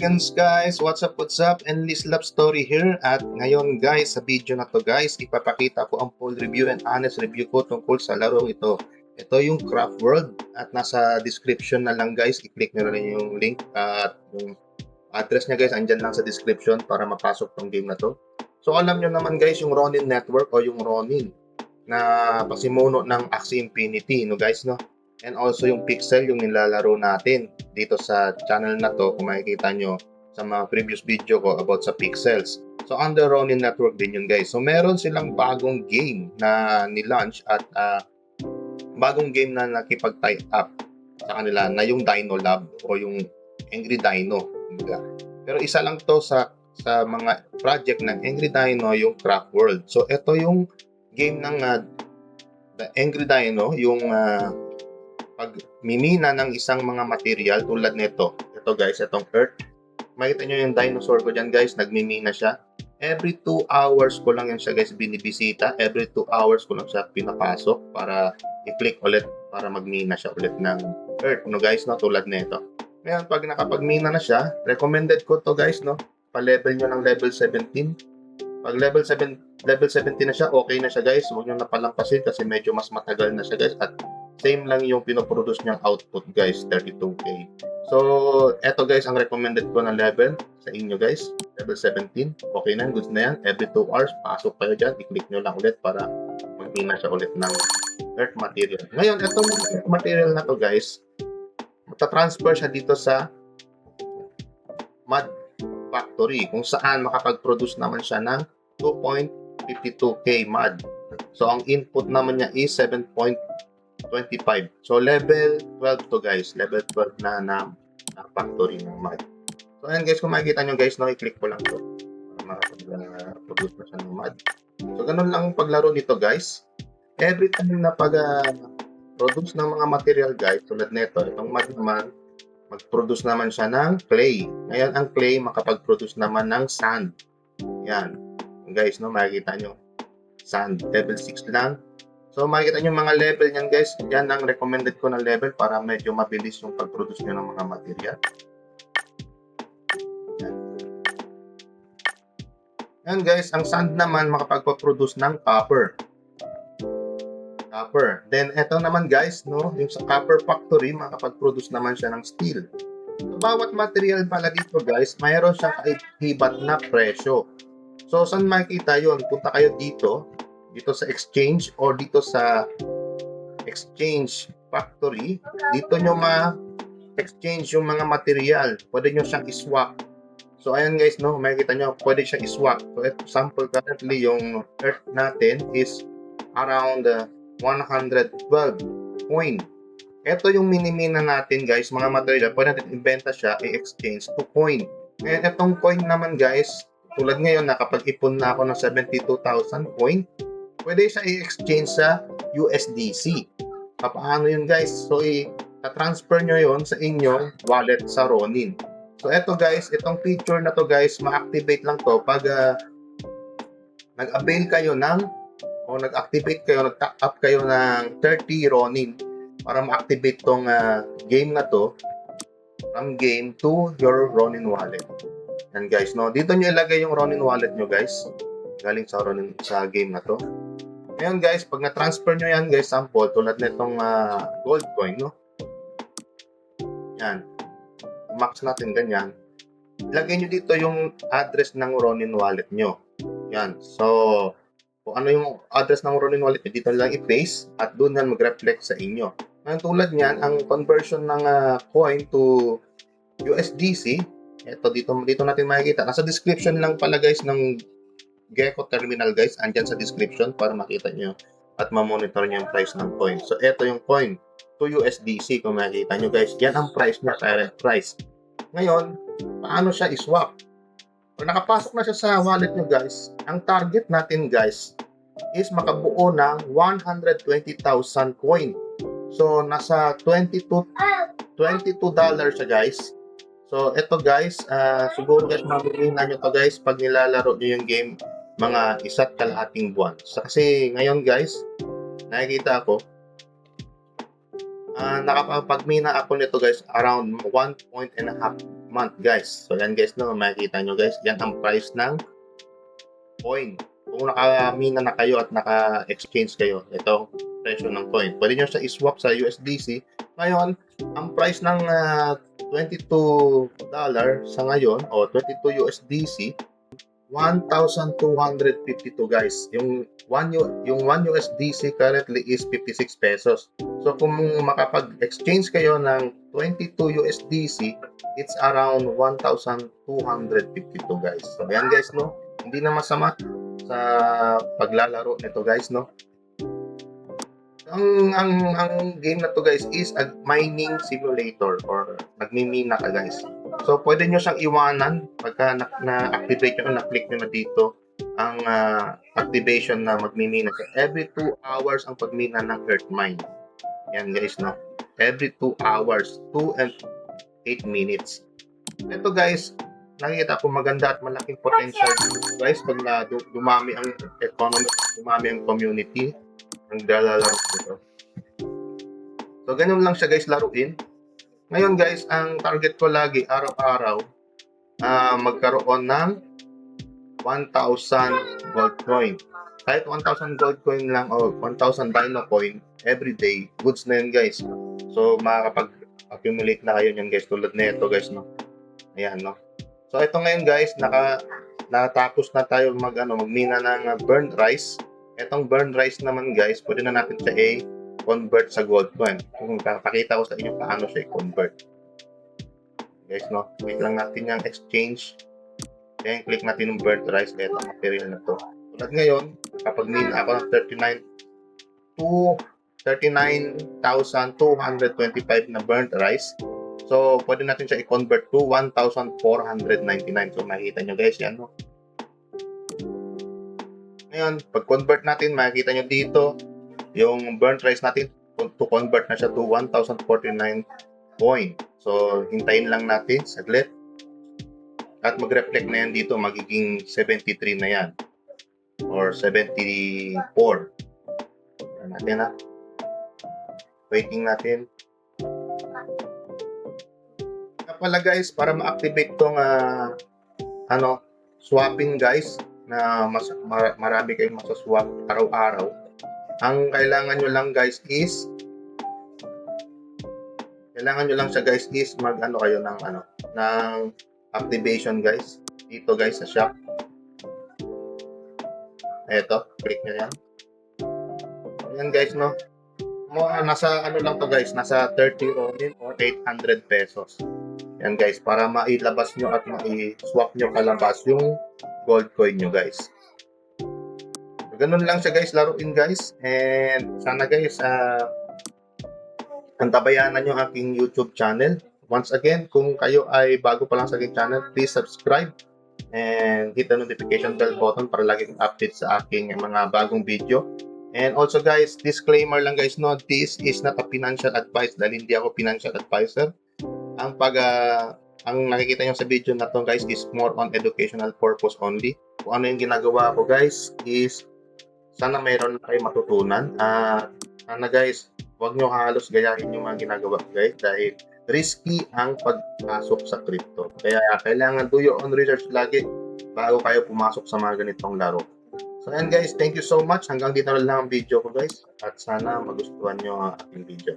Guys, what's up, Endless Love Story here. At ngayon guys, sa video na to guys, ipapakita ko ang full review and honest review ko tungkol sa larong ito. Ito yung Craft World at nasa description na lang guys, i-click nyo na lang yung link at yung address niya guys, andyan lang sa description para mapasok tong game na to. So alam nyo naman guys, yung Ronin Network o yung Ronin na pasimuno ng Axie Infinity, no guys, no? And also yung Pixel, yung nilalaro natin dito sa channel na to, kung makikita nyo sa mga previous video ko about sa Pixels. So under Ronin Network din yun guys. So meron silang bagong game na ni-launch at bagong game na nakipag-tie up sa kanila na yung Dino Lab o yung Angry Dino. Pero isa lang to sa mga project ng Angry Dino, yung Craft World. So ito yung game ng The Angry Dino, yung pagmimina ng isang mga material tulad nito. Ito guys, itong earth. Makita nyo yung dinosaur ko dyan guys, nagmimina siya. Every 2 hours ko lang yan siya guys binibisita. Every 2 hours ko lang siya pinapasok para i-click ulit para magmina siya ulit ng earth. No guys, no? Tulad nito. Ngayon, pag nakapagmina na siya, recommended ko to guys, no? Pa-level nyo ng level 17. Pag level 17 na siya, okay na siya guys. Huwag nyo napalampasin kasi medyo mas matagal na siya guys. At same lang yung pinoproduce niyang output guys, 32k. So, eto guys ang recommended ko na level sa inyo guys. Level 17. Okay na, goods na yan. Every 2 hours, pasok kayo dyan. I-click nyo lang ulit para magmina siya ulit ng earth material. Ngayon, etong material na to guys, matatransfer siya dito sa mud factory kung saan makapag-produce naman siya ng 2.52k mud. So, ang input naman niya is 7.25. So, level 12 to guys. Level 12 na factory ng mud. So, ayan guys, kung makikita nyo guys, no, i-click ko lang to para makapag-produce na siya ng mud. So, ganun lang paglaro nito guys. Every time na pag-produce ng mga material guys, tulad nito, itong mud naman, mag-produce naman siya ng clay. Ngayon, ang clay makapag-produce naman ng sand. Yan. Guys, no, makikita nyo. Sand. Level 6 lang. So, makikita nyo mga level niyan guys. Yan ang recommended ko na level para medyo mabilis yung pag-produce nyo ng mga material. Yan. Yan guys, ang sand naman makapag-produce ng copper. Then, eto naman guys, no, yung sa copper factory, makapag-produce naman siya ng steel. So, bawat material pala dito guys, mayroon siyang kaibat na presyo. So, saan makikita yon? Punta kayo dito sa exchange or dito sa exchange factory. Dito nyo ma-exchange yung mga material. Pwede nyo siyang iswap. So, ayan guys, no, makikita nyo, pwede siyang iswap. So, example, currently, yung earth natin is around 112 coin. Ito yung minimina natin guys, mga material, pwede natin ibenta siya, i-exchange to coin. Ngayon, itong coin naman guys, tulad ngayon, nakapag-ipon na ako ng 72,000 coin, pwede siya i-exchange sa USDC. Paano yun guys? So, i-transfer nyo yun sa inyong wallet sa Ronin. So, ito guys, itong feature na to guys, ma-activate lang to pag nag-avail kayo ng o nag-activate kayo, nag-top up kayo ng 30 Ronin para ma-activate tong game na to from game to your Ronin wallet. Yan guys, no? Dito nyo ilagay yung Ronin wallet nyo guys. Galing sa Ronin sa game na to. Ngayon guys, pag na-transfer nyo yan guys, sample, tulad nitong gold coin, no? Yan. Max natin ganyan. Ilagay nyo dito yung address ng Ronin wallet nyo. Yan. So, kung ano yung address ng Ronin wallet, dito lang i-paste at doon yan mag-reflect sa inyo. Ngayon tulad niyan, ang conversion ng coin to USDC, dito natin makikita. Nasa description lang pala guys ng Gecko Terminal guys, andyan sa description para makita nyo at ma-monitor nyo yung price ng coin. So, ito yung coin to USDC kung makikita nyo guys. Yan ang price niya, current price. Ngayon, paano siya i-swap? Kung nakapasok na siya sa wallet nyo guys, ang target natin guys is makabuo ng 120,000 coin. So, nasa $22 siya guys. So, ito guys, siguro guys mamimina nyo to guys pag nilalaro nyo yung game mga isa't kalahating buwan. So, kasi ngayon guys, nakikita ako, nakapagmina ako nito guys around 1.5 month guys. So yan guys, no, makikita nyo guys, yan ang price ng coin. Kung naka-mina na kayo at naka-exchange kayo, ito presyo ng coin. Pwede nyo siya i-swap sa USDC. Ngayon, ang price ng $22 sa ngayon o 22 USDC, 1,252 guys. Yung 1 USDC currently is 56 pesos. So kung makapag-exchange kayo ng 22 USDC, it's around 1,252 guys. So yan guys, no. Hindi na masama sa paglalaro nito guys, no. Ang game na to guys is a mining simulator or nagmimina ka guys. So pwede nyo siyang iwanan pagka na-activate nyo, na-click nyo na dito ang activation na magmimina siya. Every 2 hours ang pagmina ng Earth Mine. Yan guys, no. Every 2 hours, 2 and 8 minutes. Ito guys, nakikita ko maganda at malaking potential guys pag dumami ang economy, dumami ang community ang lalaro nito. So, ganun lang siya guys laruin. Ngayon guys, ang target ko lagi araw-araw magkaroon ng 1,000 gold coin. Kahit 1,000 gold coin lang o 1,000 dino coin every day, goods na yun guys. So, makakapag-accumulate na kayo yan guys tulad nito guys, no. Ayan, no. So, ito ngayon guys, natapos na tayo magmina ng burned rice. Etong burned rice naman guys, pwede na natin siya i-convert sa gold coin. Kung pakita ko sa inyo paano siya i-convert. Guys, no? Click lang natin yung exchange. Then, click natin yung burned rice. Etong material na to. Tulad ngayon, kapag mina ako ng 39,225 na burnt rice. So, pwede natin siya i-convert to 1,499. So, makikita nyo guys, yan, no? Ngayon, pag-convert natin, makikita nyo dito, yung burnt rice natin, to convert na siya to 1,049 coin. So, hintayin lang natin, saglit. At mag-reflect na yan dito, magiging 73 na yan. Or 74. Yan natin na. Waiting natin. Kaya pala guys, para ma-activate tong swapping guys, na marami kayong masaswap araw-araw. Ang kailangan nyo lang guys is kayo ng activation guys. Dito guys sa shop. Eto, click nyo yan. Ayan guys, no. Nasa lang to guys, nasa 30 ronin or 800 pesos. Yan guys, para mailabas nyo at mai-swap nyo kalabas yung gold coin nyo guys. Ganun lang siya guys, laruin guys. And sana guys, antabayanan nyo aking YouTube channel. Once again, kung kayo ay bago pa lang sa aking channel, please subscribe and hit the notification bell button para lagi kong update sa aking mga bagong video. And also guys, disclaimer lang guys, no, this is not a financial advice dahil hindi ako financial advisor. Ang nakikita nyo sa video na to guys is more on educational purpose only. Kung ano yung ginagawa ko guys is sana mayroon na kayo matutunan. Sana guys, huwag nyo halos gayahin yung mga ginagawa guys dahil risky ang pagpasok sa crypto. Kaya kailangan do your own research lagi bago kayo pumasok sa mga ganitong laro. So yan guys, thank you so much. Hanggang dito na lang ang video ko guys. At sana magustuhan nyo ang aking video.